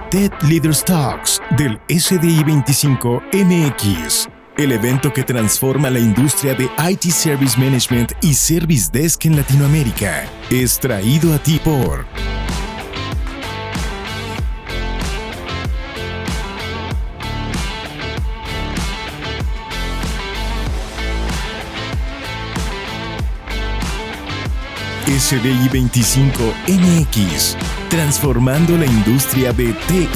TED Leaders Talks del SDI 25 MX, el evento que transforma la industria de IT Service Management y Service Desk en Latinoamérica, es traído a ti por SDI 25 MX, transformando la industria de TI.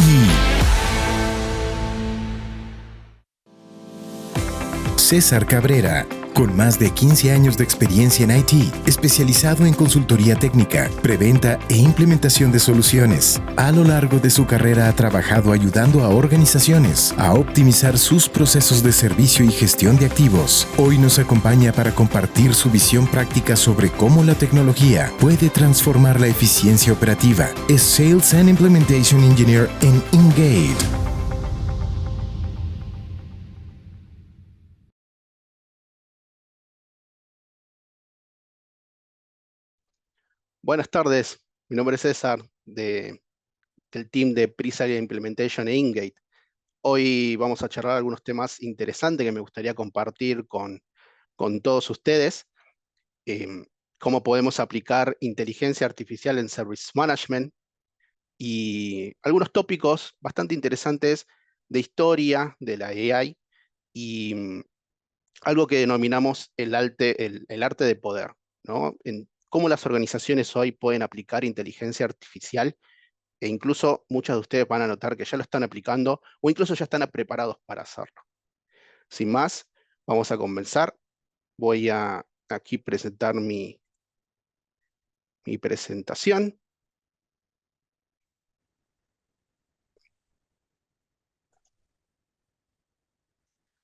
César Cabrera, con más de 15 años de experiencia en IT, especializado en consultoría técnica, preventa e implementación de soluciones. A lo largo de su carrera ha trabajado ayudando a organizaciones a optimizar sus procesos de servicio y gestión de activos. Hoy nos acompaña para compartir su visión práctica sobre cómo la tecnología puede transformar la eficiencia operativa. Es Sales and Implementation Engineer en Ingate. Buenas tardes, mi nombre es César, del team de Pre-Sale Implementation e Ingate. Hoy vamos a charlar algunos temas interesantes que me gustaría compartir con todos ustedes. Cómo podemos aplicar inteligencia artificial en Service Management y algunos tópicos bastante interesantes de historia de la AI y algo que denominamos el arte de poder, ¿no? En cómo las organizaciones hoy pueden aplicar inteligencia artificial e incluso muchos de ustedes van a notar que ya lo están aplicando o incluso ya están preparados para hacerlo. Sin más, vamos a comenzar. Voy a aquí presentar mi presentación.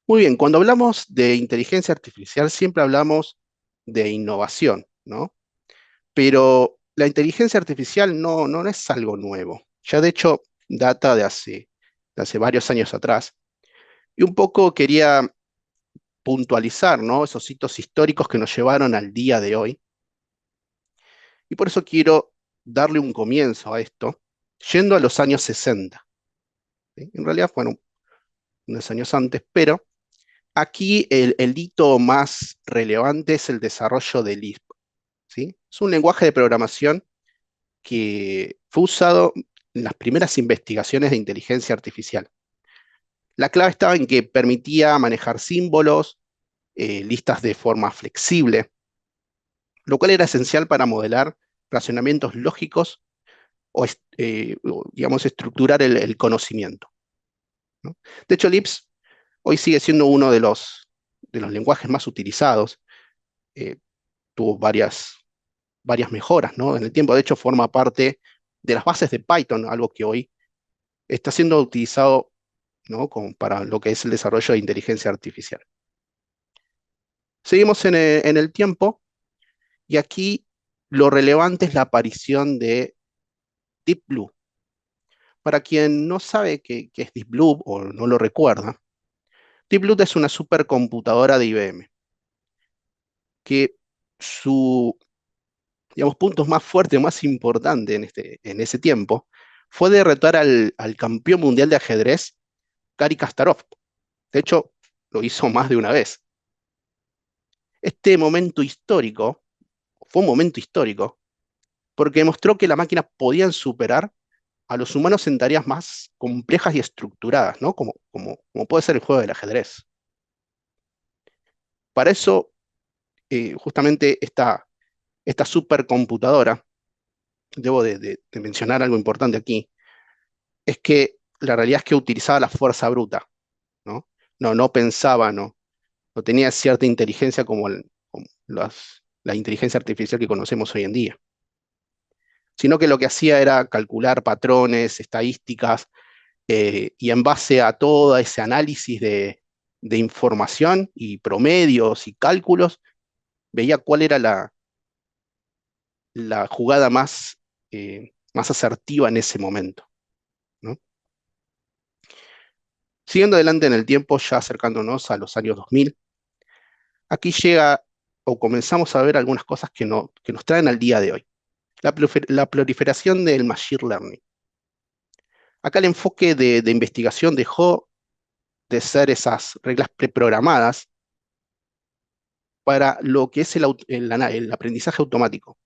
Muy bien, cuando hablamos de inteligencia artificial siempre hablamos de innovación, ¿no? Pero la inteligencia artificial no es algo nuevo. Ya de hecho data de hace varios años atrás. Y un poco quería puntualizar, ¿no? Esos hitos históricos que nos llevaron al día de hoy. Y por eso quiero darle un comienzo a esto, yendo a los años 60. ¿Sí? En realidad fueron unos años antes, pero aquí el hito más relevante es el desarrollo del Lisp. ¿Sí? Es un lenguaje de programación que fue usado en las primeras investigaciones de inteligencia artificial. La clave estaba en que permitía manejar símbolos, listas de forma flexible, lo cual era esencial para modelar razonamientos lógicos o digamos, estructurar el conocimiento, ¿no? De hecho, Lisp hoy sigue siendo uno de los lenguajes más utilizados. Tuvo varias mejoras, ¿no? En el tiempo. De hecho, forma parte de las bases de Python, algo que hoy está siendo utilizado, ¿no? Para lo que es el desarrollo de inteligencia artificial. Seguimos en el tiempo y aquí lo relevante es la aparición de Deep Blue. Para quien no sabe qué es Deep Blue o no lo recuerda, Deep Blue es una supercomputadora de IBM, que su, digamos, puntos más fuertes, más importante en ese tiempo, fue derrotar al campeón mundial de ajedrez, Garry Kasparov. De hecho, lo hizo más de una vez. Este momento histórico, fue un momento histórico, porque demostró que las máquinas podían superar a los humanos en tareas más complejas y estructuradas, ¿no? Como puede ser el juego del ajedrez. Para eso, justamente esta supercomputadora, debo de mencionar algo importante aquí, es que la realidad es que utilizaba la fuerza bruta, ¿no? No pensaba, no tenía cierta inteligencia como la inteligencia artificial que conocemos hoy en día, sino que lo que hacía era calcular patrones, estadísticas, y en base a todo ese análisis de información y promedios y cálculos, veía cuál era la jugada más asertiva en ese momento, ¿no? Siguiendo adelante en el tiempo, ya acercándonos a los años 2000, aquí llega o comenzamos a ver algunas cosas que nos traen al día de hoy. La proliferación del Machine Learning. Acá el enfoque de investigación dejó de ser esas reglas preprogramadas para lo que es el aprendizaje automático,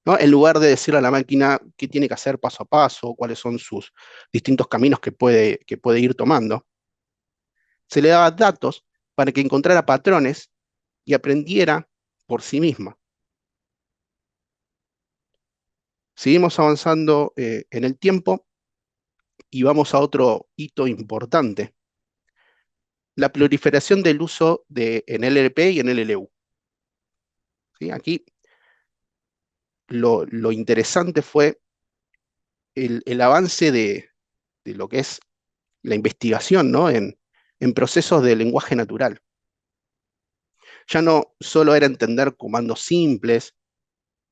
¿no? En lugar de decirle a la máquina qué tiene que hacer paso a paso, cuáles son sus distintos caminos que puede ir tomando, se le daba datos para que encontrara patrones y aprendiera por sí misma. Seguimos avanzando en el tiempo y vamos a otro hito importante, la proliferación del uso en LLP y en LLU. ¿Sí? Aquí lo interesante fue el avance de lo que es la investigación, ¿no? En procesos de lenguaje natural. Ya no solo era entender comandos simples,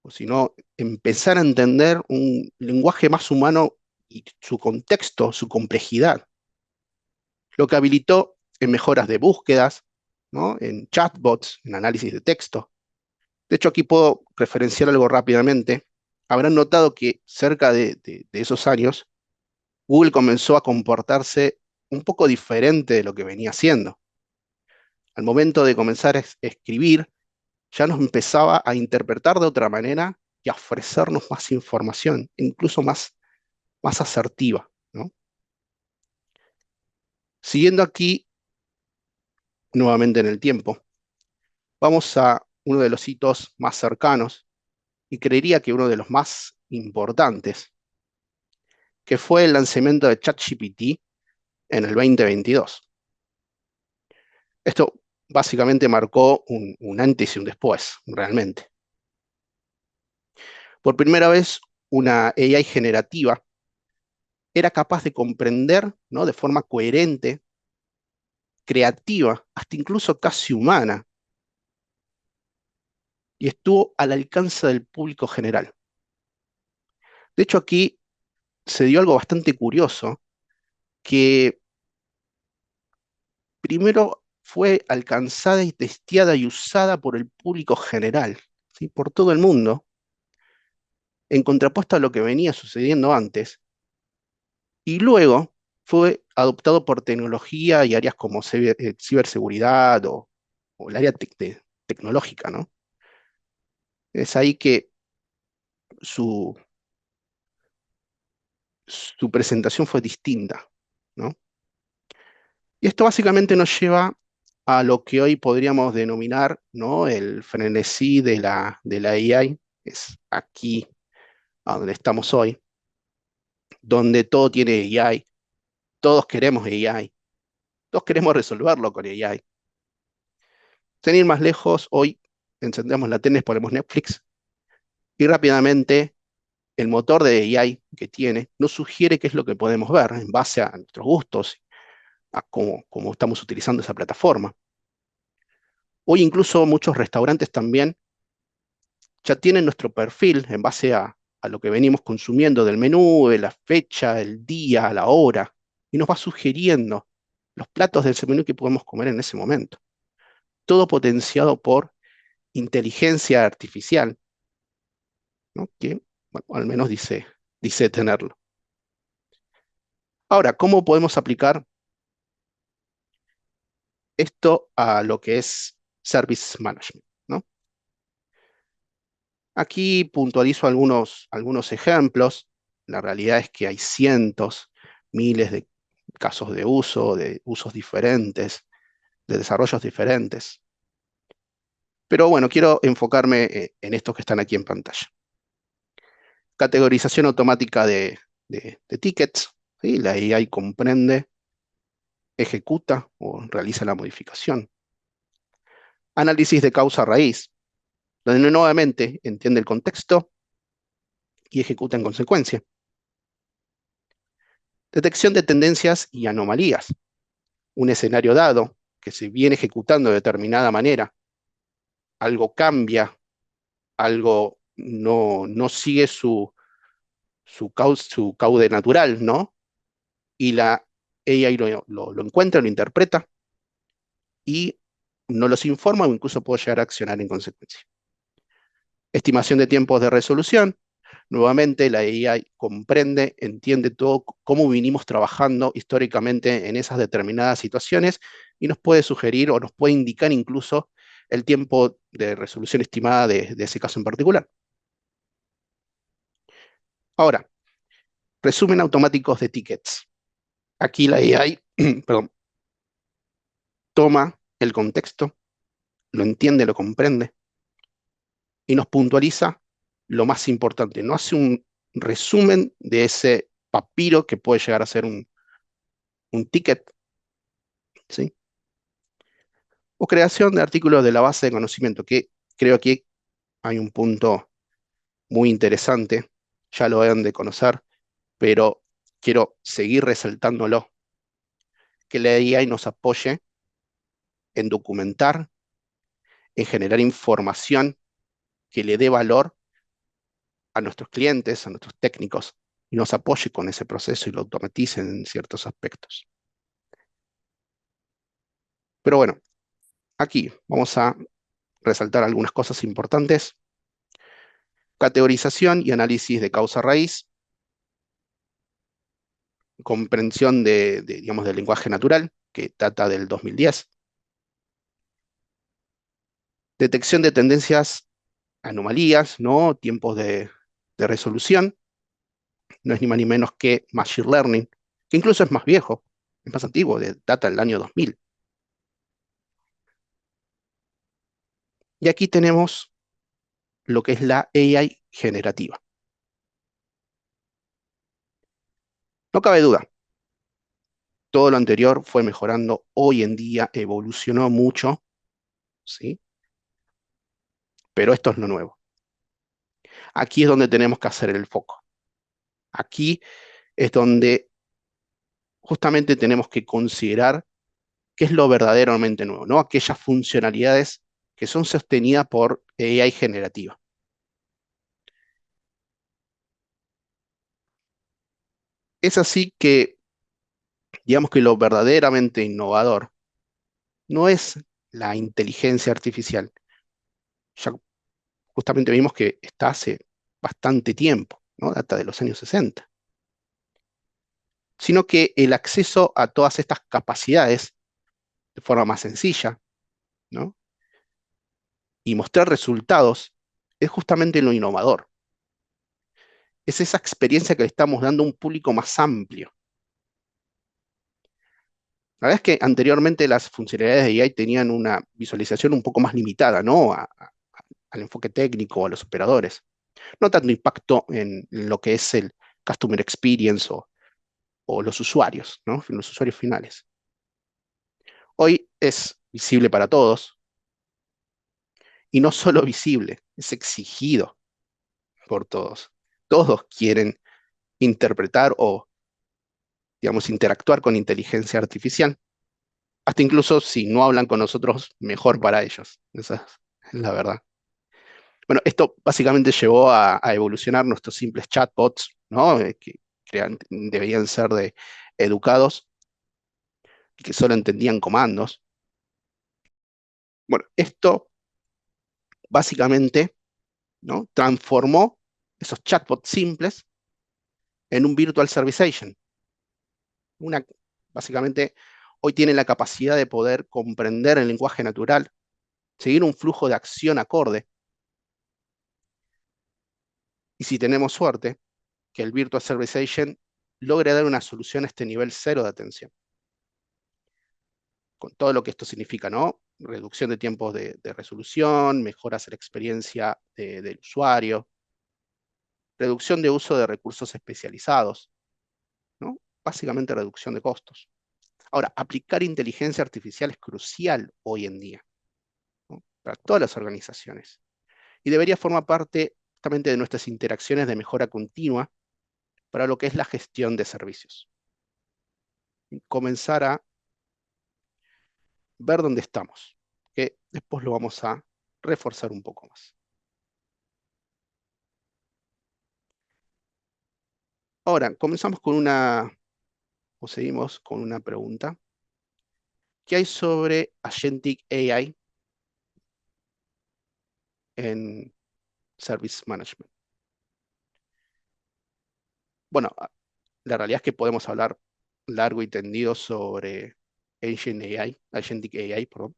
sino empezar a entender un lenguaje más humano y su contexto, su complejidad, lo que habilitó en mejoras de búsquedas, ¿no? En chatbots, en análisis de texto. De hecho, aquí puedo referenciar algo rápidamente. Habrán notado que cerca de esos años, Google comenzó a comportarse un poco diferente de lo que venía haciendo. Al momento de comenzar a escribir, ya nos empezaba a interpretar de otra manera y a ofrecernos más información, incluso más asertiva, ¿no? Siguiendo aquí nuevamente en el tiempo, vamos a uno de los hitos más cercanos y creería que uno de los más importantes, que fue el lanzamiento de ChatGPT en el 2022. Esto básicamente marcó un antes y un después, realmente. Por primera vez, una AI generativa era capaz de comprender, ¿no? De forma coherente, creativa, hasta incluso casi humana, y estuvo al alcance del público general. De hecho, aquí se dio algo bastante curioso, que primero fue alcanzada y testeada y usada por el público general, ¿sí? Por todo el mundo, en contrapuesto a lo que venía sucediendo antes, y luego fue adoptado por tecnología y áreas como ciberseguridad o el área tecnológica, ¿no? Es ahí que su, su presentación fue distinta, ¿no? Y esto básicamente nos lleva a lo que hoy podríamos denominar, ¿no? El frenesí de la AI, es aquí a donde estamos hoy, donde todo tiene AI, todos queremos AI, todos queremos resolverlo con AI. Sin ir más lejos, hoy encendemos la tele, ponemos Netflix y rápidamente el motor de AI que tiene nos sugiere qué es lo que podemos ver en base a nuestros gustos, a cómo estamos utilizando esa plataforma. Hoy incluso muchos restaurantes también ya tienen nuestro perfil en base a lo que venimos consumiendo del menú, de la fecha, el día, la hora, y nos va sugiriendo los platos de ese menú que podemos comer en ese momento. Todo potenciado por inteligencia artificial, ¿no? Que, bueno, al menos dice tenerlo. Ahora, ¿cómo podemos aplicar esto a lo que es Service Management, ¿no? Aquí puntualizo algunos ejemplos. La realidad es que hay cientos, miles de casos de uso, de usos diferentes, de desarrollos diferentes. Pero bueno, quiero enfocarme en estos que están aquí en pantalla. Categorización automática de tickets, ¿sí? La AI comprende, ejecuta o realiza la modificación. Análisis de causa raíz, donde nuevamente entiende el contexto y ejecuta en consecuencia. Detección de tendencias y anomalías. Un escenario dado que se viene ejecutando de determinada manera, algo cambia, algo no sigue su caude natural, ¿no? Y la AI lo encuentra, lo interpreta y no los informa o incluso puede llegar a accionar en consecuencia. Estimación de tiempos de resolución. Nuevamente, la AI comprende, entiende todo cómo vinimos trabajando históricamente en esas determinadas situaciones y nos puede sugerir o nos puede indicar incluso el tiempo de resolución estimada de ese caso en particular. Ahora, resumen automáticos de tickets. Aquí la AI, perdón, toma el contexto, lo entiende, lo comprende y nos puntualiza lo más importante. No hace un resumen de ese papiro que puede llegar a ser un ticket, ¿sí? O creación de artículos de la base de conocimiento, que creo que hay un punto muy interesante, ya lo deben de conocer, pero quiero seguir resaltándolo, que la AI nos apoye en documentar, en generar información que le dé valor a nuestros clientes, a nuestros técnicos, y nos apoye con ese proceso y lo automatice en ciertos aspectos. Pero bueno, aquí vamos a resaltar algunas cosas importantes. Categorización y análisis de causa raíz, comprensión digamos, del lenguaje natural, que data del 2010. Detección de tendencias, anomalías, ¿no? Tiempos de resolución, no es ni más ni menos que Machine Learning, que incluso es más viejo, es más antiguo, data del año 2000. Y aquí tenemos lo que es la AI generativa. No cabe duda, todo lo anterior fue mejorando, hoy en día evolucionó mucho, ¿sí? Pero esto es lo nuevo. Aquí es donde tenemos que hacer el foco. Aquí es donde justamente tenemos que considerar qué es lo verdaderamente nuevo, ¿no? Aquellas funcionalidades que son sostenidas por AI generativa. Es así que, digamos que lo verdaderamente innovador no es la inteligencia artificial. Ya justamente vimos que está hace bastante tiempo, ¿no? Data de los años 60. Sino que el acceso a todas estas capacidades de forma más sencilla, ¿no? Y mostrar resultados es justamente lo innovador. Es esa experiencia que le estamos dando a un público más amplio. La verdad es que anteriormente las funcionalidades de AI tenían una visualización un poco más limitada, ¿no? Al enfoque técnico, a los operadores. No tanto impacto en lo que es el customer experience o los usuarios, ¿no? Los usuarios finales. Hoy es visible para todos y no solo visible, es exigido por todos. Todos quieren interpretar o, digamos, interactuar con inteligencia artificial. Hasta incluso si no hablan con nosotros, mejor para ellos. Esa es la verdad. Bueno, esto básicamente llevó a evolucionar nuestros simples chatbots, ¿no? Que deberían ser educados y que solo entendían comandos. Bueno, esto básicamente, ¿no? Transformó esos chatbots simples en un virtual service agent. Una, básicamente, hoy tienen la capacidad de poder comprender el lenguaje natural, seguir un flujo de acción acorde, y si tenemos suerte, que el virtual service agent logre dar una solución a este nivel cero de atención. Con todo lo que esto significa, ¿no? Reducción de tiempos de resolución, mejoras en la experiencia del usuario, reducción de uso de recursos especializados, ¿no? Básicamente reducción de costos. Ahora, aplicar inteligencia artificial es crucial hoy en día, ¿no? Para todas las organizaciones. Y debería formar parte justamente de nuestras interacciones de mejora continua para lo que es la gestión de servicios. Y comenzar a ver dónde estamos, que después lo vamos a reforzar un poco más. Ahora, comenzamos con o seguimos con una pregunta. ¿Qué hay sobre Agentic AI en Service Management? Bueno, la realidad es que podemos hablar largo y tendido sobre Agentic AI, perdón.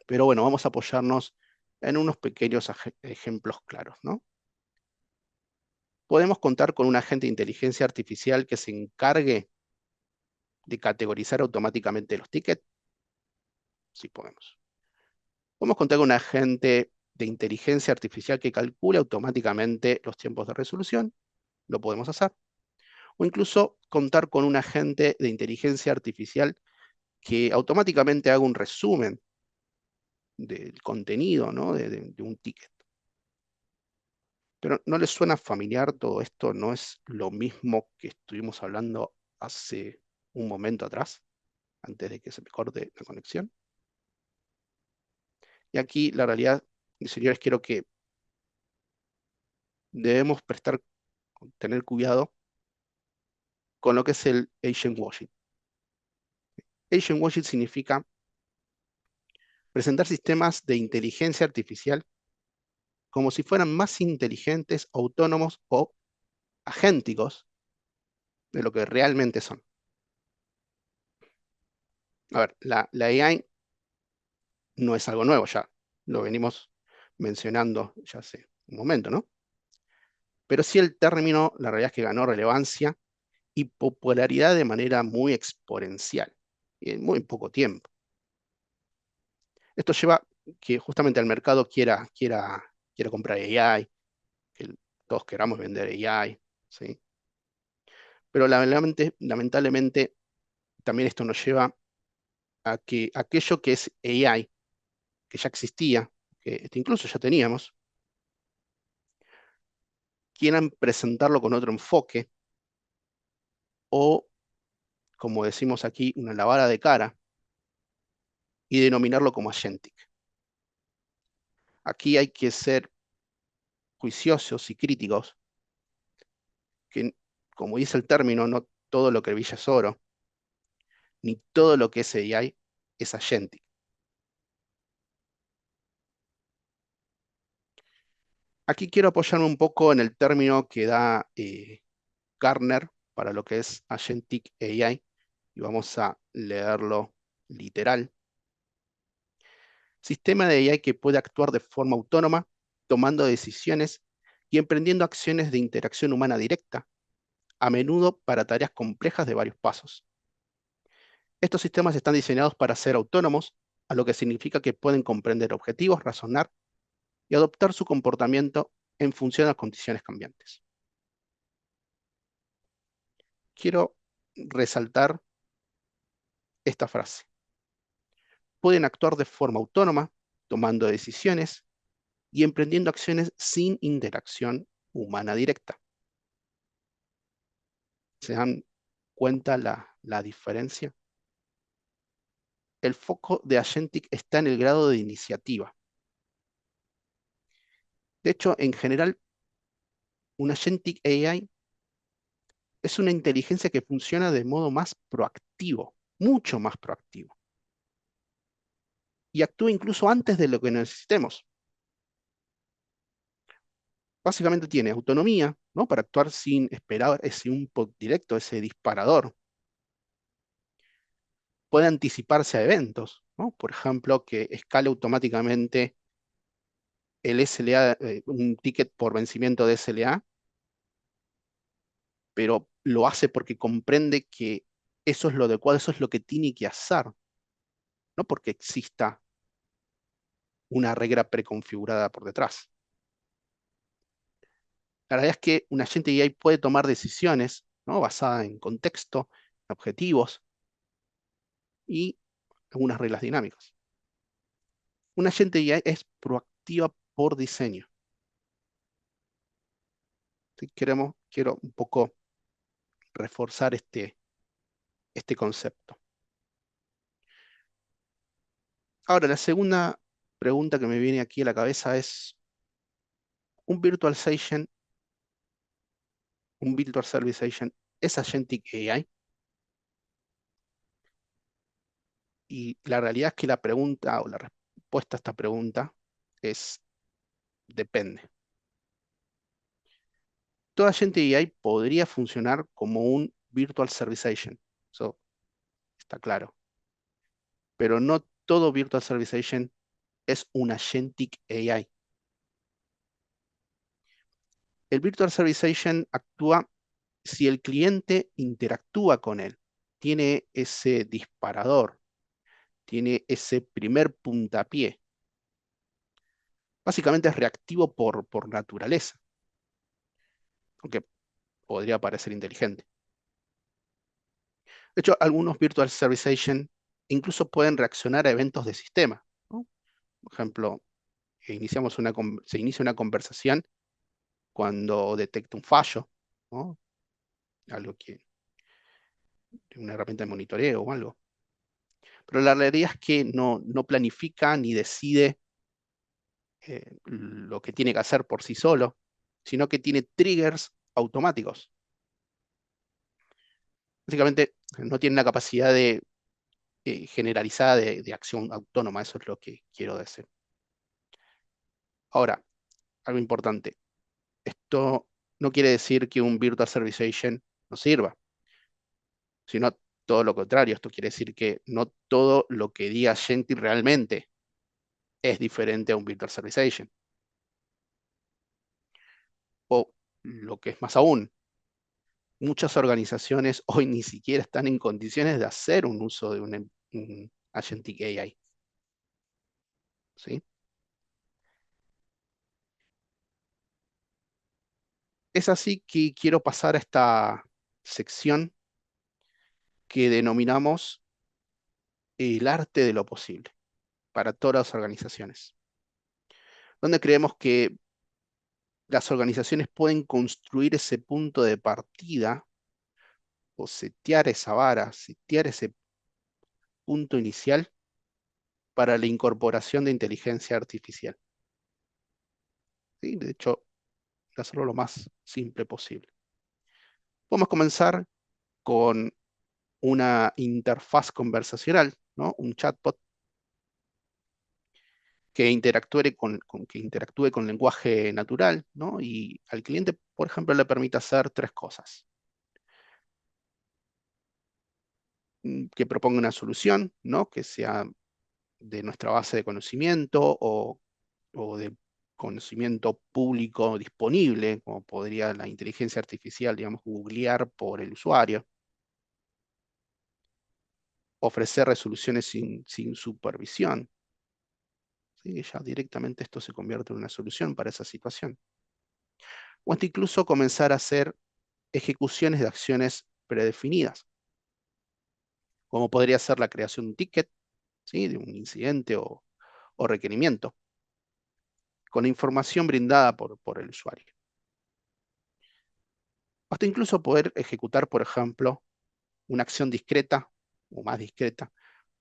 Pero bueno, vamos a apoyarnos en unos pequeños ejemplos claros, ¿no? ¿Podemos contar con un agente de inteligencia artificial que se encargue de categorizar automáticamente los tickets? Sí, podemos. ¿Podemos contar con un agente de inteligencia artificial que calcule automáticamente los tiempos de resolución? Lo podemos hacer. O incluso contar con un agente de inteligencia artificial que automáticamente haga un resumen del contenido, ¿no? de un ticket. Pero ¿no les suena familiar todo esto? ¿No es lo mismo que estuvimos hablando hace un momento atrás, antes de que se me corte la conexión? Y aquí la realidad, mis señores, quiero que debemos tener cuidado con lo que es el agent washing. Agent washing significa presentar sistemas de inteligencia artificial como si fueran más inteligentes, autónomos o agénticos de lo que realmente son. A ver, la AI no es algo nuevo ya, lo venimos mencionando ya hace un momento, ¿no? Pero sí el término, la realidad es que ganó relevancia y popularidad de manera muy exponencial y en muy poco tiempo. Esto lleva que justamente el mercado quiera comprar AI, que todos queramos vender AI, ¿sí? Pero lamentablemente también esto nos lleva a que aquello que es AI, que ya existía, que incluso ya teníamos, quieran presentarlo con otro enfoque o, como decimos aquí, una lavada de cara y denominarlo como agentic. Aquí hay que ser juiciosos y críticos, que, como dice el término, no todo lo que brilla es oro, ni todo lo que es AI es agentic. Aquí quiero apoyarme un poco en el término que da Gartner para lo que es agentic AI, y vamos a leerlo literal. Sistema de AI que puede actuar de forma autónoma, tomando decisiones y emprendiendo acciones de interacción humana directa, a menudo para tareas complejas de varios pasos. Estos sistemas están diseñados para ser autónomos, a lo que significa que pueden comprender objetivos, razonar y adoptar su comportamiento en función de las condiciones cambiantes. Quiero resaltar esta frase. Pueden actuar de forma autónoma, tomando decisiones y emprendiendo acciones sin interacción humana directa. ¿Se dan cuenta la diferencia? El foco de Agentic está en el grado de iniciativa. De hecho, en general, un Agentic AI es una inteligencia que funciona de modo más proactivo, mucho más proactivo, y actúa incluso antes de lo que necesitemos. Básicamente tiene autonomía, ¿no? Para actuar sin esperar ese input directo, ese disparador. Puede anticiparse a eventos, ¿no? Por ejemplo, que escale automáticamente el SLA, un ticket por vencimiento de SLA, pero lo hace porque comprende que eso es lo adecuado, eso es lo que tiene que hacer, no porque exista una regla preconfigurada por detrás. La realidad es que un agente AI puede tomar decisiones, ¿no? Basadas en contexto, objetivos y algunas reglas dinámicas. Un agente AI es proactiva por diseño. Si quiero un poco reforzar este concepto. Ahora, la segunda pregunta que me viene aquí a la cabeza es, ¿un virtual agent, un virtual service agent, es agentic AI? Y la realidad es que la pregunta o la respuesta a esta pregunta es depende. Toda Agent AI podría funcionar como un Virtual Service Agent, eso está claro, pero no todo Virtual Service Agent es un Agentic AI. El Virtual Service Agent actúa si el cliente interactúa con él, tiene ese disparador, tiene ese primer puntapié. Básicamente es reactivo por naturaleza, aunque podría parecer inteligente. De hecho, algunos Virtual Service Agent incluso pueden reaccionar a eventos de sistema, ¿no? Por ejemplo, se inicia una conversación cuando detecta un fallo, ¿no? Algo que, una herramienta de monitoreo o algo. Pero la realidad es que no planifica ni decide lo que tiene que hacer por sí solo, sino que tiene triggers automáticos. Básicamente no tiene una capacidad generalizada de acción autónoma, eso es lo que quiero decir. Ahora, algo importante, esto no quiere decir que un Virtual Service Agent no sirva, sino todo lo contrario. Esto quiere decir que no todo lo que diga Gentile realmente es diferente a un Virtual Service Agent. O lo que es más aún, muchas organizaciones hoy ni siquiera están en condiciones de hacer un uso de un Agentic AI. ¿Sí? Es así que quiero pasar a esta sección que denominamos el arte de lo posible para todas las organizaciones, donde creemos que las organizaciones pueden construir ese punto de partida o setear esa vara, setear ese punto inicial para la incorporación de inteligencia artificial. ¿Sí? De hecho, hacerlo lo más simple posible. Podemos comenzar con una interfaz conversacional, ¿no? Un chatbot que interactúe con lenguaje natural, ¿no? Y al cliente, por ejemplo, le permite hacer tres cosas. Que proponga una solución, ¿no? Que sea de nuestra base de conocimiento o de conocimiento público disponible, como podría la inteligencia artificial, digamos, googlear por el usuario. Ofrecer resoluciones sin supervisión. ¿Sí? Ya directamente esto se convierte en una solución para esa situación. O hasta incluso comenzar a hacer ejecuciones de acciones predefinidas, como podría ser la creación de un ticket, ¿sí? De un incidente o requerimiento, con la información brindada por el usuario. Hasta incluso poder ejecutar, por ejemplo, una acción discreta o más discreta,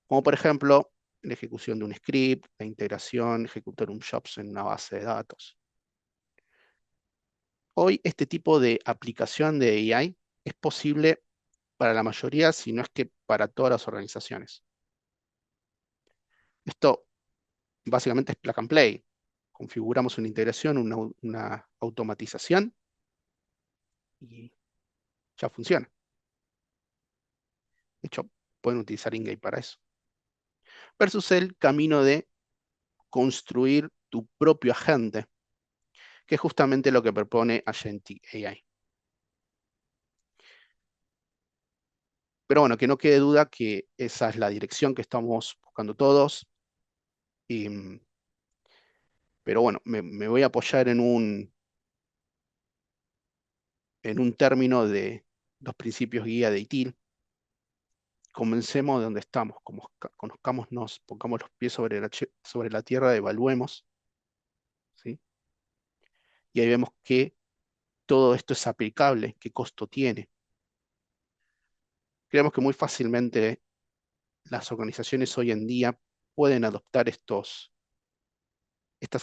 como por ejemplo la ejecución de un script, la integración, ejecutar un jobs en una base de datos. Hoy este tipo de aplicación de AI es posible para la mayoría, si no es que para todas las organizaciones. Esto básicamente es plug and play. Configuramos una integración, una automatización y ya funciona. De hecho, pueden utilizar Ingame para eso. Versus el camino de construir tu propio agente, que es justamente lo que propone Agentic AI. Pero bueno, que no quede duda que esa es la dirección que estamos buscando todos. Pero bueno, me voy a apoyar en un término de los principios guía de ITIL. Comencemos de donde estamos, conozcámonos, pongamos los pies sobre la tierra, evaluemos, ¿sí? Y ahí vemos que todo esto es aplicable, qué costo tiene. Creemos que muy fácilmente las organizaciones hoy en día pueden adoptar estas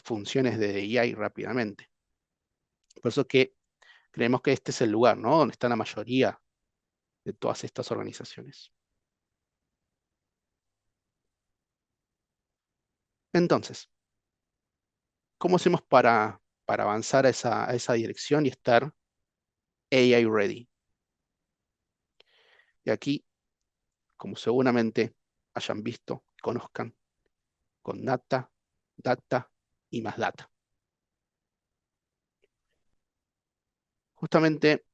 funciones de AI rápidamente. Por eso que creemos que este es el lugar, ¿no? Donde está la mayoría de todas estas organizaciones. Entonces, ¿cómo hacemos para avanzar a esa dirección y estar AI Ready. Y aquí, como seguramente hayan visto, conozcan, con data, data y más data. Justamente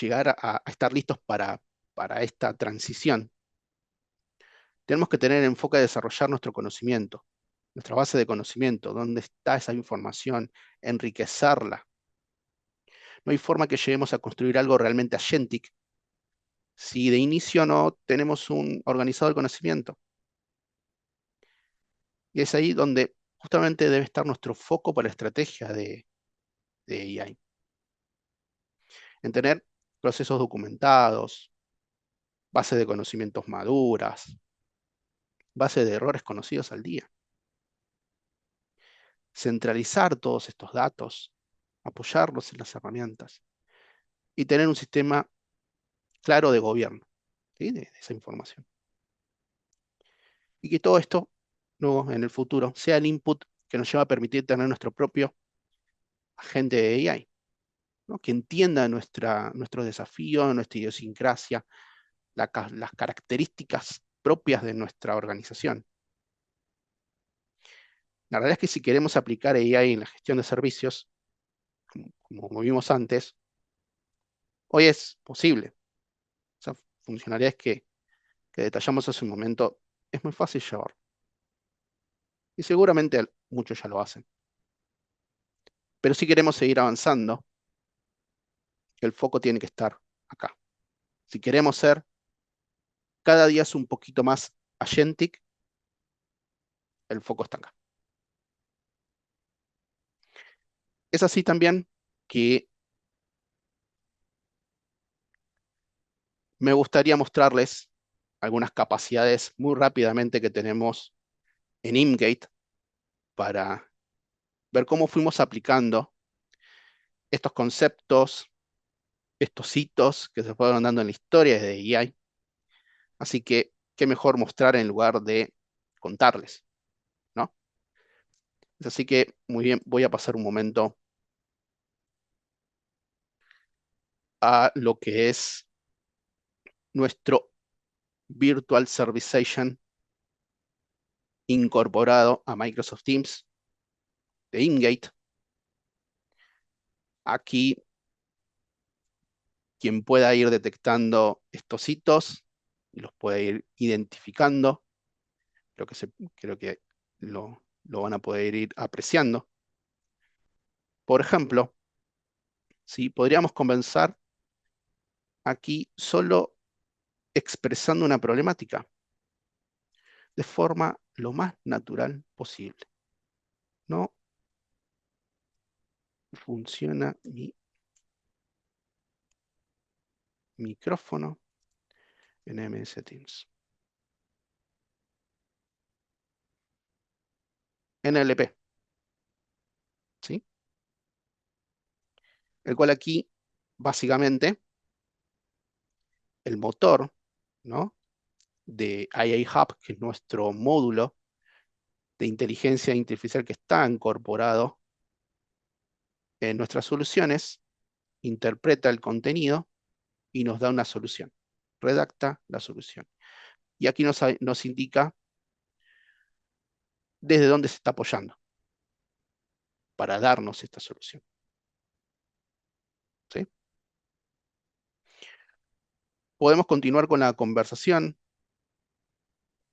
llegar a estar listos para esta transición, tenemos que tener enfoque de desarrollar nuestro conocimiento, nuestra base de conocimiento, dónde está esa información, enriquecerla. No hay forma que lleguemos a construir algo realmente agentic si de inicio no tenemos un organizado el conocimiento. Y es ahí donde justamente debe estar nuestro foco para la estrategia de AI. En tener procesos documentados, bases de conocimientos maduras, bases de errores conocidos al día. Centralizar todos estos datos, apoyarlos en las herramientas y tener un sistema claro de gobierno, ¿sí? de esa información. Y que todo esto, luego en el futuro, sea el input que nos lleva a permitir tener nuestro propio agente de AI, ¿no? Que entienda nuestros desafíos, nuestra idiosincrasia, las características propias de nuestra organización. La realidad es que si queremos aplicar AI en la gestión de servicios, como vimos antes, hoy es posible. Esas funcionalidades que detallamos hace un momento, es muy fácil llevar. Y seguramente muchos ya lo hacen. Pero si queremos seguir avanzando, el foco tiene que estar acá. Si queremos ser cada día es un poquito más agentic, el foco está acá. Es así también que me gustaría mostrarles algunas capacidades muy rápidamente que tenemos en ImGate para ver cómo fuimos aplicando estos conceptos, estos hitos que se fueron dando en la historia de AI. Así que, qué mejor mostrar en lugar de contarles, ¿no? Así que, muy bien, voy a pasar un momento a lo que es nuestro Virtual Service Agent incorporado a Microsoft Teams de InGate. Aquí, quien pueda ir detectando estos hitos y los puede ir identificando, creo que lo van a poder ir apreciando. Por ejemplo, si podríamos comenzar aquí solo expresando una problemática de forma lo más natural posible. No funciona mi micrófono en MS Teams. NLP, ¿sí? El cual aquí, básicamente, el motor, ¿no? de AI Hub, que es nuestro módulo de inteligencia artificial que está incorporado en nuestras soluciones, interpreta el contenido y nos da una solución. Redacta la solución. Y aquí nos indica desde dónde se está apoyando para darnos esta solución. ¿Sí? Podemos continuar con la conversación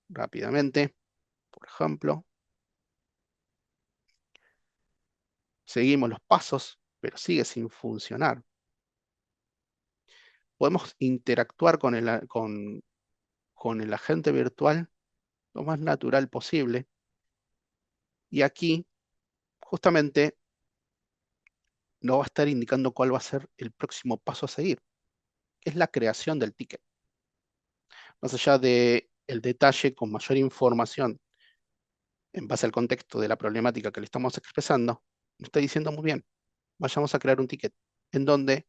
rápidamente. Por ejemplo, seguimos los pasos, pero sigue sin funcionar. Podemos interactuar con el agente virtual lo más natural posible. Y aquí, justamente, nos va a estar indicando cuál va a ser el próximo paso a seguir, que es la creación del ticket. Más allá del detalle con mayor información en base al contexto de la problemática que le estamos expresando, nos está diciendo muy bien, vayamos a crear un ticket. ¿En dónde?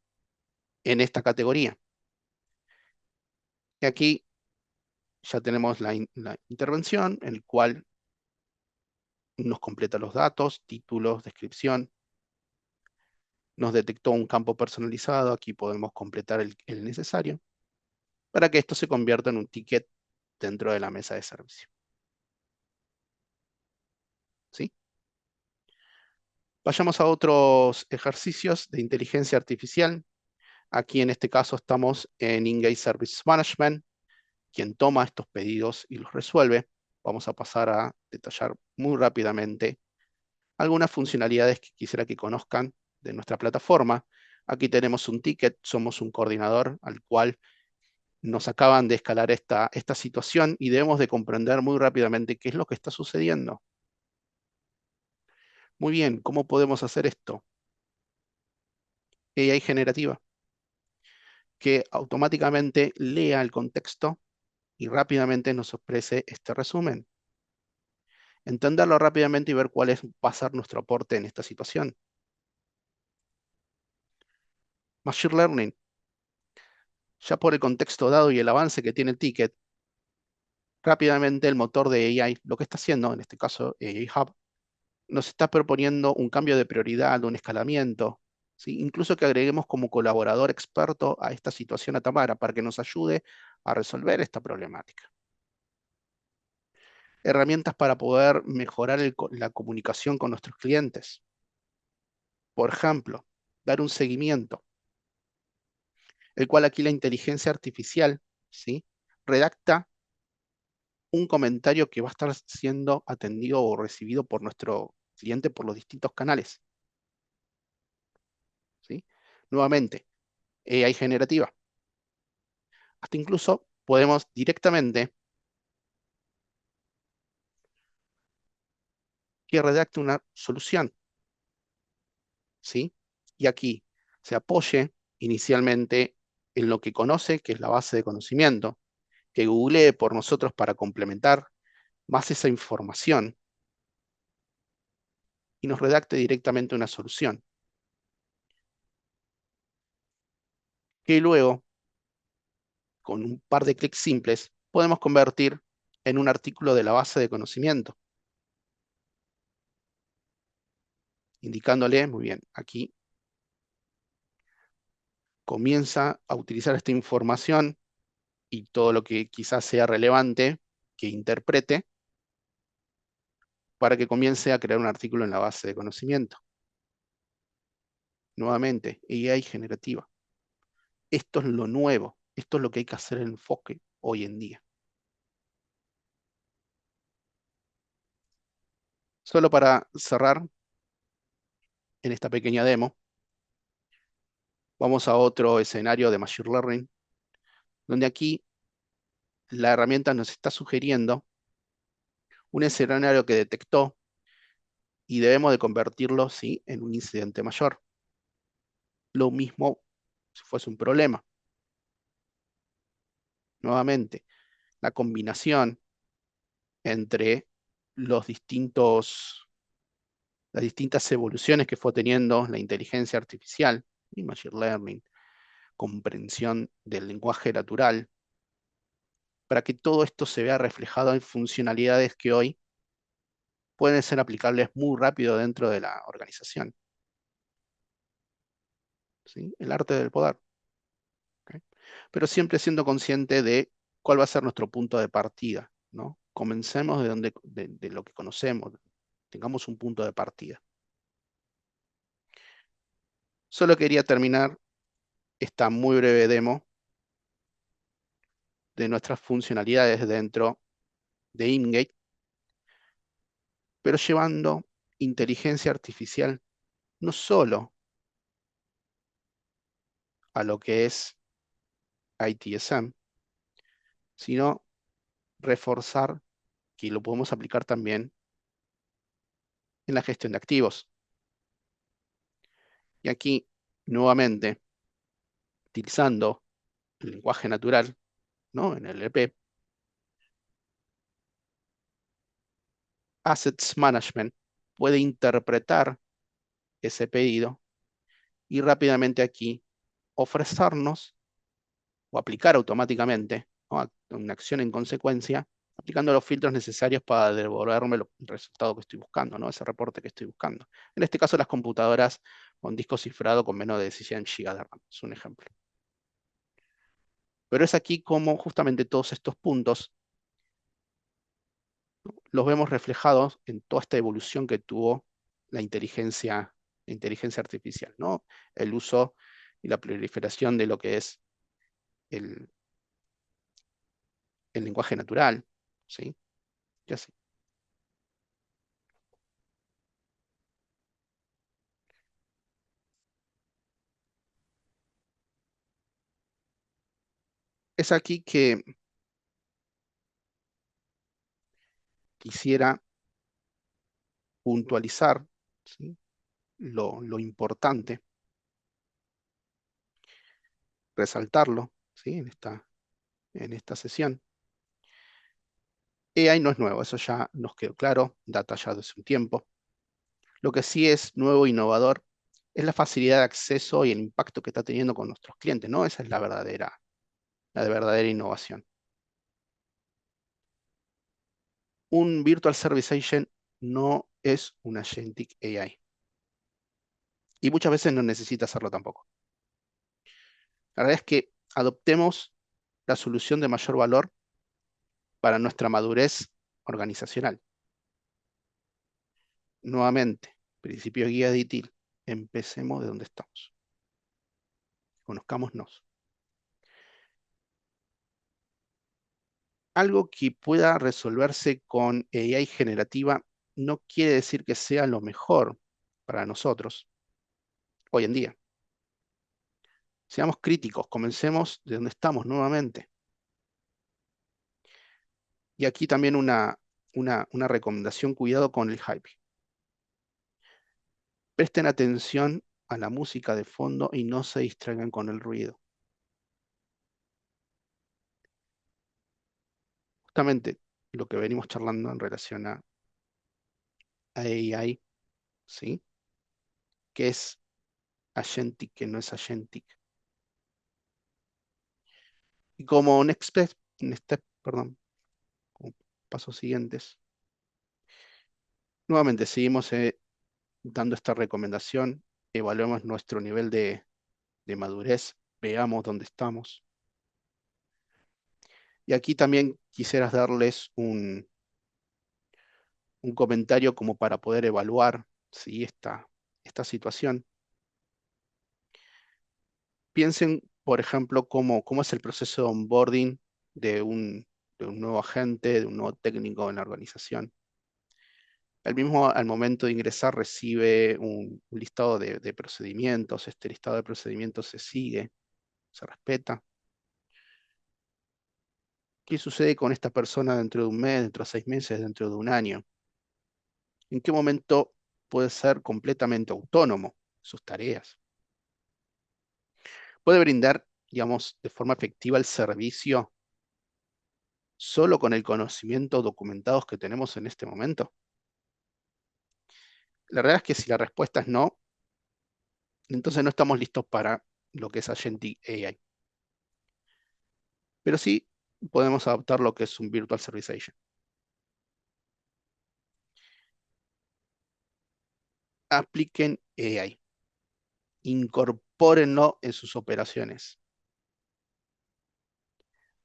En esta categoría. Y aquí ya tenemos la intervención, en el cual nos completa los datos, títulos, descripción. nos detectó un campo personalizado, aquí podemos completar el necesario, para que esto se convierta en un ticket dentro de la mesa de servicio. ¿Sí? Vayamos a otros ejercicios de inteligencia artificial. Aquí en este caso estamos en Engage Service Management, quien toma estos pedidos y los resuelve. Vamos a pasar a detallar muy rápidamente algunas funcionalidades que quisiera que conozcan de nuestra plataforma. Aquí tenemos un ticket, somos un coordinador al cual nos acaban de escalar esta situación y debemos de comprender muy rápidamente qué es lo que está sucediendo. Muy bien, ¿cómo podemos hacer esto? AI generativa, que automáticamente lea el contexto y rápidamente nos ofrece este resumen. Entenderlo rápidamente y ver cuál va a ser nuestro aporte en esta situación. Machine Learning, ya por el contexto dado y el avance que tiene el ticket, rápidamente el motor de AI, lo que está haciendo, en este caso AI Hub, nos está proponiendo un cambio de prioridad, un escalamiento, ¿sí? Incluso que agreguemos como colaborador experto a esta situación a Tamara para que nos ayude a resolver esta problemática. Herramientas para poder mejorar la comunicación con nuestros clientes. Por ejemplo, dar un seguimiento, el cual aquí la inteligencia artificial, ¿sí?, redacta un comentario que va a estar siendo atendido o recibido por nuestro cliente por los distintos canales, ¿sí? Nuevamente, AI generativa. Hasta incluso podemos directamente que redacte una solución, ¿sí? Y aquí se apoye inicialmente en lo que conoce, que es la base de conocimiento, que googlee por nosotros para complementar más esa información y nos redacte directamente una solución, que luego, con un par de clics simples, podemos convertir en un artículo de la base de conocimiento, indicándole, muy bien, aquí comienza a utilizar esta información y todo lo que quizás sea relevante que interprete para que comience a crear un artículo en la base de conocimiento. Nuevamente, AI generativa. Esto es lo nuevo, esto es lo que hay que hacer en enfoque hoy en día. Solo para cerrar en esta pequeña demo, vamos a otro escenario de Machine Learning, donde aquí la herramienta nos está sugiriendo un escenario que detectó y debemos de convertirlo, ¿sí?, en un incidente mayor. Lo mismo si fuese un problema. Nuevamente, la combinación entre las distintas evoluciones que fue teniendo la inteligencia artificial y Machine Learning, comprensión del lenguaje natural, para que todo esto se vea reflejado en funcionalidades que hoy pueden ser aplicables muy rápido dentro de la organización. ¿Sí? El arte del poder. ¿Okay? Pero siempre siendo consciente de cuál va a ser nuestro punto de partida, ¿no? Comencemos de lo que conocemos, tengamos un punto de partida. Solo quería terminar esta muy breve demo de nuestras funcionalidades dentro de InGate, pero llevando inteligencia artificial no solo a lo que es ITSM, sino reforzar que lo podemos aplicar también en la gestión de activos. Y aquí, nuevamente, utilizando el lenguaje natural, ¿no?, en el LP, Assets Management puede interpretar ese pedido y rápidamente aquí ofrecernos o aplicar automáticamente, ¿no?, una acción en consecuencia, aplicando los filtros necesarios para devolverme el resultado que estoy buscando, ¿no?, ese reporte que estoy buscando. En este caso, las computadoras con disco cifrado con menos de 16 GB de RAM. Es un ejemplo. Pero es aquí como justamente todos estos puntos los vemos reflejados en toda esta evolución que tuvo la inteligencia artificial, ¿no? El uso y la proliferación de lo que es el, el lenguaje natural, ¿sí? Y así. Es aquí que quisiera puntualizar, ¿sí? Lo importante, resaltarlo, ¿sí? En esta sesión. AI no es nuevo, eso ya nos quedó claro, data ya desde un tiempo. Lo que sí es nuevo e innovador es la facilidad de acceso y el impacto que está teniendo con nuestros clientes, ¿no? Esa es la de verdadera innovación. Un Virtual Service Agent no es un Agentic AI. Y muchas veces no necesita hacerlo tampoco. La verdad es que adoptemos la solución de mayor valor para nuestra madurez organizacional. Nuevamente, principio guía de ITIL. Empecemos de donde estamos. Conozcámonos. Algo que pueda resolverse con AI generativa no quiere decir que sea lo mejor para nosotros hoy en día. Seamos críticos, comencemos de donde estamos nuevamente. Y aquí también una recomendación, cuidado con el hype. Presten atención a la música de fondo y no se distraigan con el ruido. Justamente lo que venimos charlando en relación a AI, ¿sí? ¿Qué es agentic, qué no es agentic? Y como perdón, como pasos siguientes, nuevamente seguimos dando esta recomendación, evaluemos nuestro nivel de madurez, veamos dónde estamos. Y aquí también quisieras darles un comentario como para poder evaluar, ¿sí? esta situación. Piensen, por ejemplo, cómo es el proceso de onboarding de de un nuevo agente, de un nuevo técnico en la organización. El mismo al momento de ingresar recibe un listado de procedimientos, este listado de procedimientos se sigue, se respeta. ¿Qué sucede con esta persona dentro de un mes, dentro de 6 meses, dentro de un año? ¿En qué momento puede ser completamente autónomo en sus tareas? ¿Puede brindar, digamos, de forma efectiva el servicio solo con el conocimiento documentados que tenemos en este momento? La verdad es que si la respuesta es no, entonces no estamos listos para lo que es Agentic AI. Pero sí podemos adaptar lo que es un Virtual Service Agent. Apliquen AI. Incorpórenlo en sus operaciones.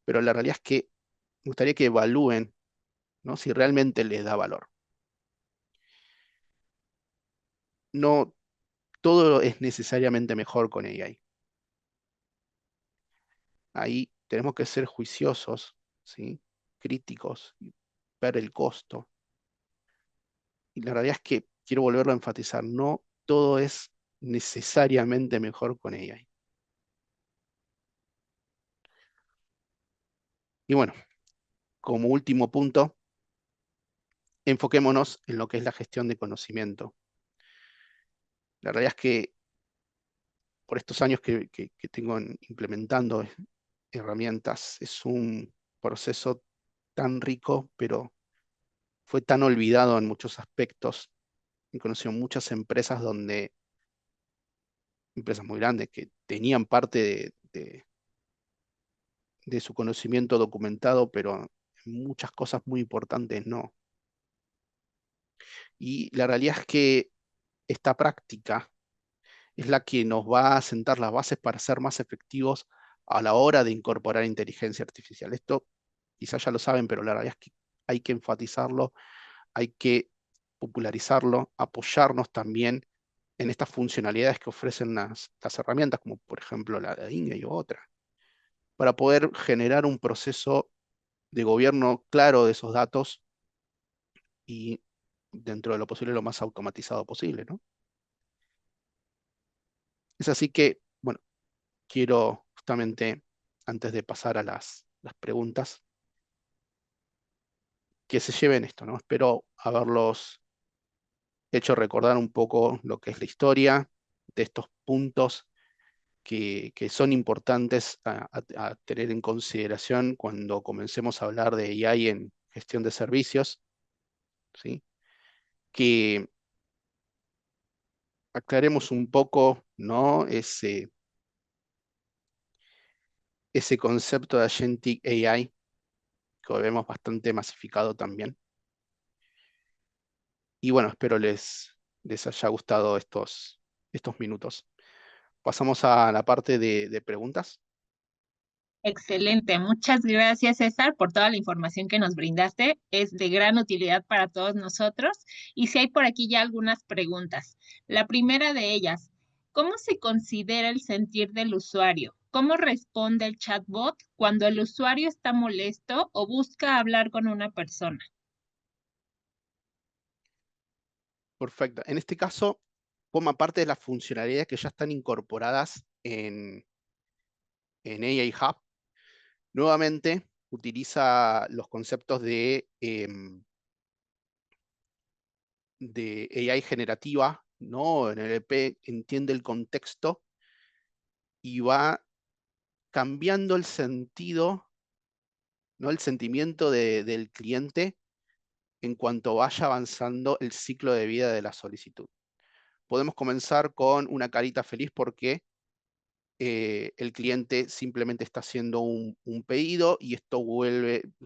Pero la realidad es que me gustaría que evalúen, ¿no? Si realmente les da valor. No todo es necesariamente mejor con AI. Ahí tenemos que ser juiciosos, ¿sí? Críticos, ver el costo. Y la realidad es que quiero volverlo a enfatizar, no todo es necesariamente mejor con AI. Y bueno, como último punto, enfoquémonos en lo que es la gestión de conocimiento. La realidad es que por estos años que tengo implementando herramientas, es un proceso tan rico, pero fue tan olvidado en muchos aspectos. He conocido muchas empresas empresas muy grandes, que tenían parte de su conocimiento documentado, pero en muchas cosas muy importantes no. Y la realidad es que esta práctica es la que nos va a sentar las bases para ser más efectivos a la hora de incorporar inteligencia artificial. Esto quizás ya lo saben, pero la realidad es que hay que enfatizarlo, hay que popularizarlo, apoyarnos también en estas funcionalidades que ofrecen las herramientas, como por ejemplo la de Inge y otra, para poder generar un proceso de gobierno claro de esos datos y dentro de lo posible lo más automatizado posible, ¿no? Es así que, bueno, quiero justamente, antes de pasar a las preguntas, que se lleven esto, ¿no? Espero haberlos hecho recordar un poco lo que es la historia de estos puntos que son importantes a tener en consideración cuando comencemos a hablar de AI en gestión de servicios, ¿sí? Que aclaremos un poco, ¿no? Ese concepto de Agentic AI, que lo vemos bastante masificado también. Y bueno, espero les haya gustado estos minutos. Pasamos a la parte de preguntas. Excelente, muchas gracias César por toda la información que nos brindaste. Es de gran utilidad para todos nosotros. Y si hay por aquí ya algunas preguntas. La primera de ellas, ¿cómo se considera el sentir del usuario? ¿Cómo responde el chatbot cuando el usuario está molesto o busca hablar con una persona? Perfecto. En este caso, forma parte de las funcionalidades que ya están incorporadas en AI Hub. Nuevamente, utiliza los conceptos de AI generativa, ¿no? En NLP entiende el contexto y va cambiando el sentido, ¿no? El sentimiento del cliente en cuanto vaya avanzando el ciclo de vida de la solicitud. Podemos comenzar con una carita feliz porque el cliente simplemente está haciendo un pedido y esto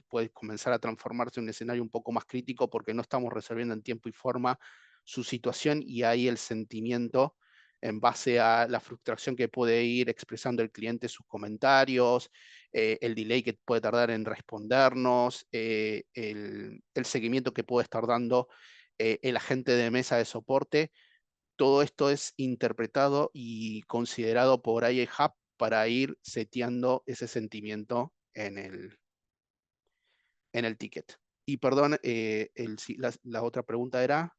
puede comenzar a transformarse en un escenario un poco más crítico porque no estamos resolviendo en tiempo y forma su situación y hay el sentimiento en base a la frustración que puede ir expresando el cliente, sus comentarios, el delay que puede tardar en respondernos, el seguimiento que puede estar dando el agente de mesa de soporte. Todo esto es interpretado y considerado por AI Hub para ir seteando ese sentimiento en el ticket. Y perdón, la otra pregunta era.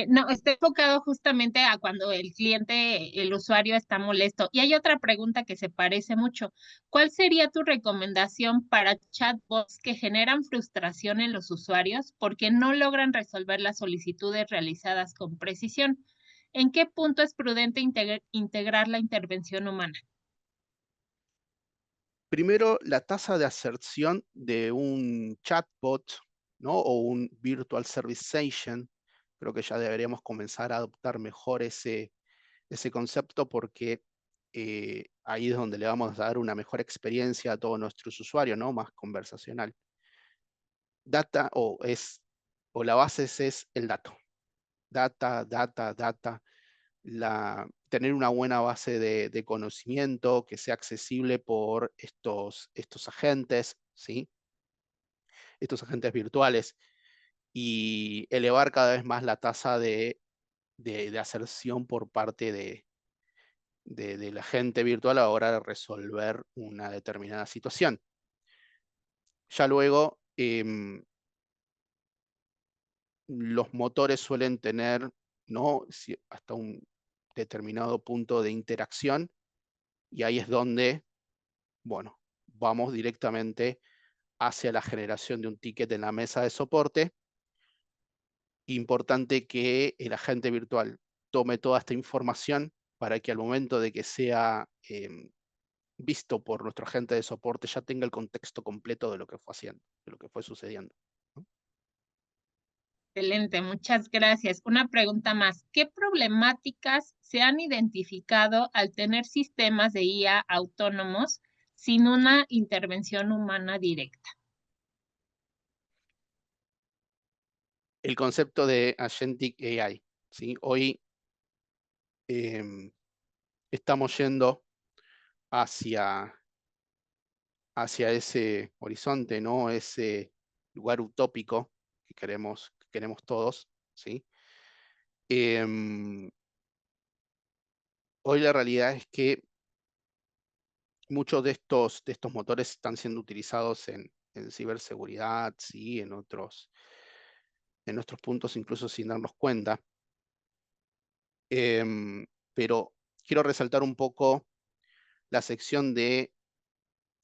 No, está enfocado justamente a cuando el cliente, el usuario está molesto. Y hay otra pregunta que se parece mucho. ¿Cuál sería tu recomendación para chatbots que generan frustración en los usuarios porque no logran resolver las solicitudes realizadas con precisión? ¿En qué punto es prudente integrar la intervención humana? Primero, la tasa de aserción de un chatbot, ¿no? O un virtual service agent. Creo que ya deberíamos comenzar a adoptar mejor ese concepto porque ahí es donde le vamos a dar una mejor experiencia a todos nuestros usuarios, ¿no? Más conversacional. Data o la base es el dato. Data, data, data. Tener una buena base de conocimiento que sea accesible por estos agentes, ¿sí? Estos agentes virtuales y elevar cada vez más la tasa de aserción por parte del agente virtual a la hora de resolver una determinada situación. Ya luego, los motores suelen tener, ¿no? Hasta un determinado punto de interacción y ahí es donde, bueno, vamos directamente hacia la generación de un ticket en la mesa de soporte. Importante que el agente virtual tome toda esta información para que al momento de que sea visto por nuestro agente de soporte ya tenga el contexto completo de lo que fue haciendo, de lo que fue sucediendo, ¿no? Excelente, muchas gracias. Una pregunta más. ¿Qué problemáticas se han identificado al tener sistemas de IA autónomos sin una intervención humana directa? El concepto de Agentic AI. ¿sí? Hoy estamos yendo hacia, hacia ese horizonte, ¿no? Ese lugar utópico que queremos todos, ¿sí? Em, Hoy la realidad es que muchos de estos motores están siendo utilizados en ciberseguridad, ¿sí? En nuestros puntos, incluso sin darnos cuenta. Pero quiero resaltar un poco la sección de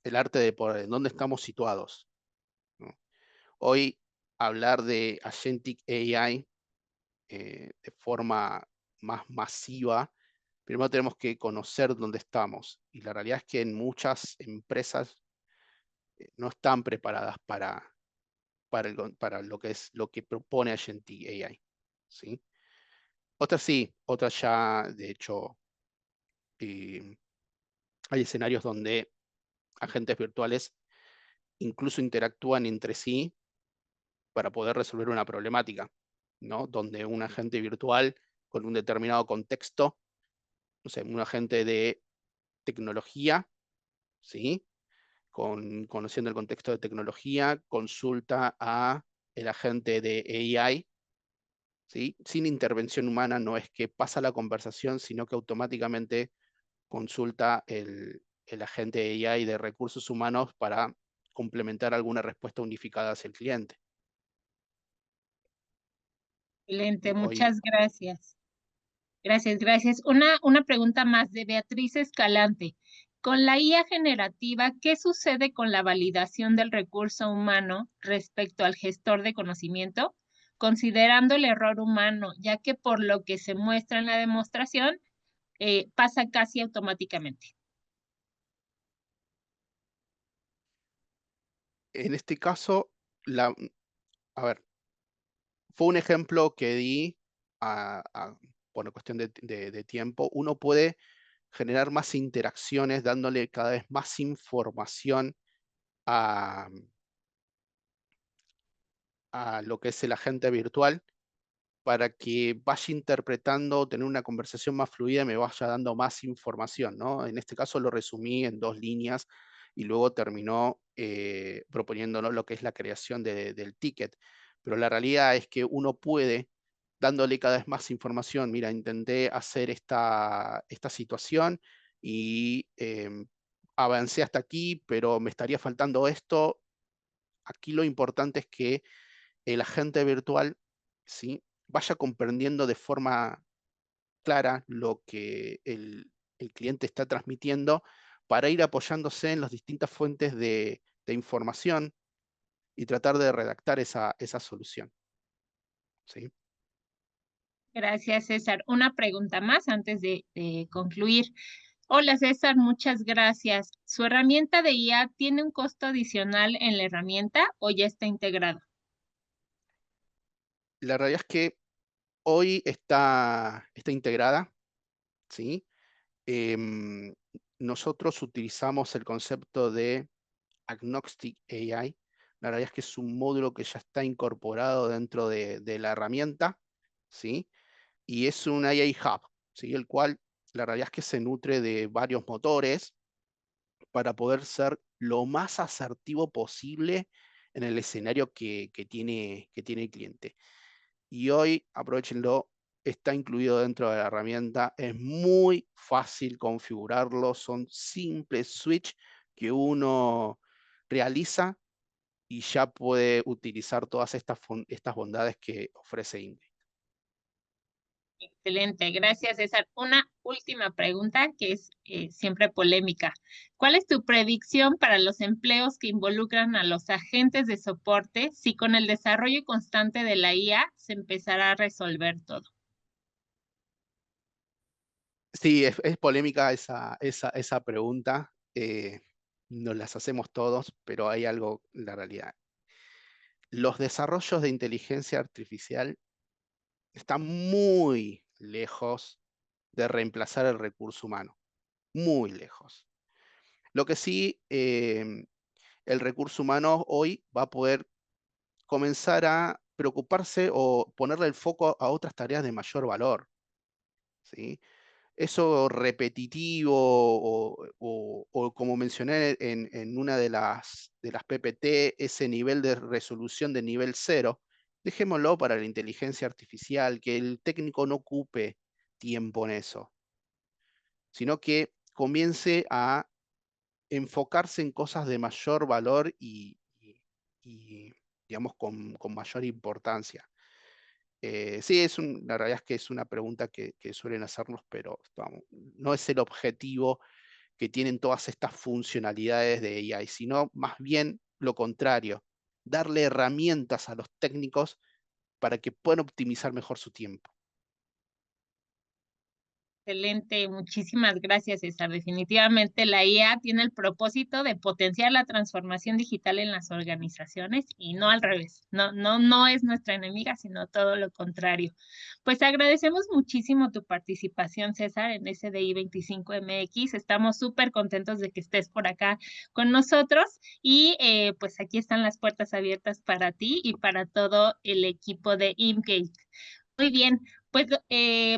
el arte de poder, en dónde estamos situados, ¿no? Hoy hablar de Agentic AI de forma más masiva, primero tenemos que conocer dónde estamos. Y la realidad es que en muchas empresas no están preparadas para lo que es lo que propone Agentic AI, ¿sí? Otras sí, otras ya, de hecho, eh, hay escenarios donde agentes virtuales incluso interactúan entre sí para poder resolver una problemática, ¿no? Donde un agente virtual con un determinado contexto, no sé, un agente de tecnología, ¿sí? Conociendo el contexto de tecnología, consulta a el agente de AI, ¿sí? Sin intervención humana, no es que pasa la conversación, sino que automáticamente consulta el agente de AI de recursos humanos para complementar alguna respuesta unificada hacia el cliente. Excelente, Hoy, muchas gracias. Gracias. Una pregunta más de Beatriz Escalante. Con la IA generativa, ¿qué sucede con la validación del recurso humano respecto al gestor de conocimiento, considerando el error humano, ya que por lo que se muestra en la demostración, pasa casi automáticamente? en este caso, a ver, fue un ejemplo que di por una cuestión de tiempo. Uno puede generar más interacciones dándole cada vez más información a, a lo que es el agente virtual para que vaya interpretando, tener una conversación más fluida y me vaya dando más información, ¿no? En este caso lo resumí en 2 líneas y luego terminó proponiéndonos lo que es la creación del ticket. Pero la realidad es que uno puede, dándole cada vez más información, mira, intenté hacer esta situación y avancé hasta aquí, pero me estaría faltando esto. Aquí lo importante es que el agente virtual, ¿sí? Vaya comprendiendo de forma clara lo que el cliente está transmitiendo para ir apoyándose en las distintas fuentes de información y tratar de redactar esa solución, ¿sí? Gracias, César. Una pregunta más antes de concluir. Hola, César, muchas gracias. ¿Su herramienta de IA tiene un costo adicional en la herramienta o ya está integrado? La realidad es que hoy está integrada, ¿sí? Em, Nosotros utilizamos el concepto de Agnostic AI. La realidad es que es un módulo que ya está incorporado dentro de la herramienta, ¿sí? Y es un AI Hub, ¿sí? El cual la realidad es que se nutre de varios motores para poder ser lo más asertivo posible en el escenario que tiene el cliente. Y hoy, aprovechenlo, está incluido dentro de la herramienta, es muy fácil configurarlo, son simples switch que uno realiza y ya puede utilizar todas estas bondades que ofrece Ingrid. Excelente, gracias, César. Una última pregunta que es siempre polémica. ¿Cuál es tu predicción para los empleos que involucran a los agentes de soporte si con el desarrollo constante de la IA se empezará a resolver todo? Sí, es polémica esa pregunta. Nos las hacemos todos, pero hay algo, la realidad. Los desarrollos de inteligencia artificial están muy lejos de reemplazar el recurso humano, muy lejos. Lo que sí, el recurso humano hoy va a poder comenzar a preocuparse o ponerle el foco a otras tareas de mayor valor, ¿sí? Eso repetitivo o como mencioné en una de las PPT, ese nivel de resolución de nivel 0, dejémoslo para la inteligencia artificial, que el técnico no ocupe tiempo en eso, sino que comience a enfocarse en cosas de mayor valor y digamos, con mayor importancia. Sí, la realidad es que es una pregunta que suelen hacernos, pero vamos, no es el objetivo que tienen todas estas funcionalidades de AI, sino más bien lo contrario, darle herramientas a los técnicos para que puedan optimizar mejor su tiempo. Excelente, muchísimas gracias, César. Definitivamente la IA tiene el propósito de potenciar la transformación digital en las organizaciones y no al revés. No es nuestra enemiga, sino todo lo contrario. Pues agradecemos muchísimo tu participación, César, en SDI 25MX. Estamos súper contentos de que estés por acá con nosotros y pues aquí están las puertas abiertas para ti y para todo el equipo de IMGate. Muy bien, pues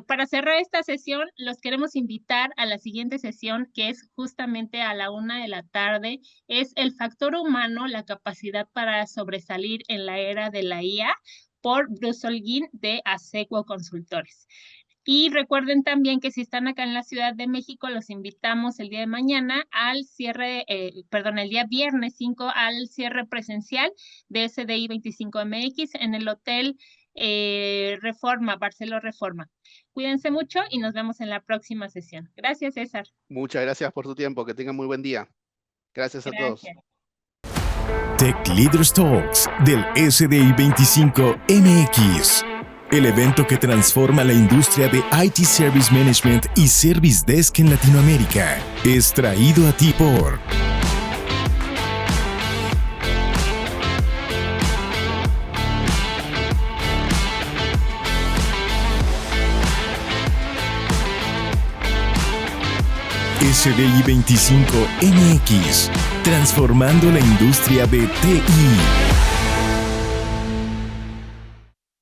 para cerrar esta sesión, los queremos invitar a la siguiente sesión, que es justamente a la 1:00 p.m. Es el factor humano, la capacidad para sobresalir en la era de la IA, por Bruce Holguín de Asequo Consultores. Y recuerden también que si están acá en la Ciudad de México, los invitamos el día de mañana al cierre, el día viernes 5 al cierre presencial de SDI 25MX en el Hotel Reforma, Barceló Reforma. Cuídense mucho y nos vemos en la próxima sesión. Gracias, César. Muchas gracias por tu tiempo, que tengan muy buen día. Gracias a todos. Tech Leaders Talks del SDI 25MX, el evento que transforma la industria de IT Service Management y Service Desk en Latinoamérica, es traído a ti por SDI 25MX, transformando la industria de TI.